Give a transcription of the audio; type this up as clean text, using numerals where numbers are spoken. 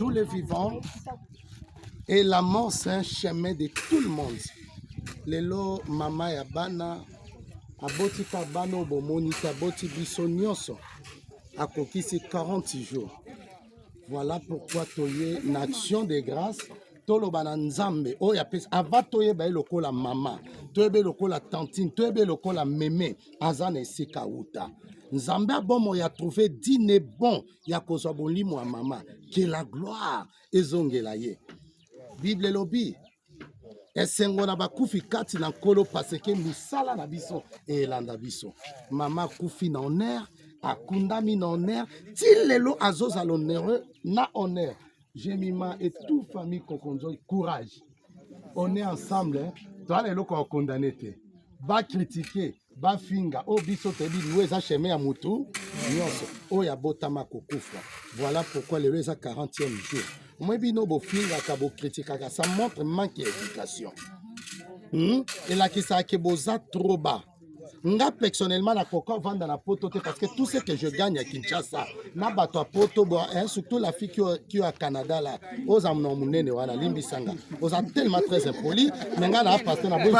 tous les vivants. Et la mort, c'est un chemin de tout le monde. Lelo, mama ya bana, aboti kabano bomoni kaboti biso nyonso, akokisi 40 jours. Voilà pourquoi toye une action de grâce. Tolo bananzambe, oh ya pes, avant toye ba lokola mama, toye be lokola tantine, toye be lokola mémé, azane sika uta. Nzambe abomo ya trouvé dîner bon, ya kozwa bolimo ya mama, que la gloire ezongela ye. Bible lobi, esengo na bakufi kati na nkolo parce que misala na biso elanda biso. Mama kufi na honneur, akundami na honneur, ti lelo azoza l'honneur na honneur. Jemima et toute famille Kokonzo, courage. On est ensemble, toi les locaux condamnés, va critiquer, va finga, oh biso te bi nous a chemin à mutu, nyonso, oh ya botama kokufa. Voilà pourquoi le reza 40e jour. Moi bino bo finga ka bo critique, ça montre manque d'éducation. Et là qui ça que boza trop bas. Nga personnellement na koko vendre na poto parce que tout ce que je gagne à Kinshasa na bato a poto surtout la fille qui est au Canada là aux amnon munene wana limbi sanga aux a tellement très impoli mais nga na pasteur na boy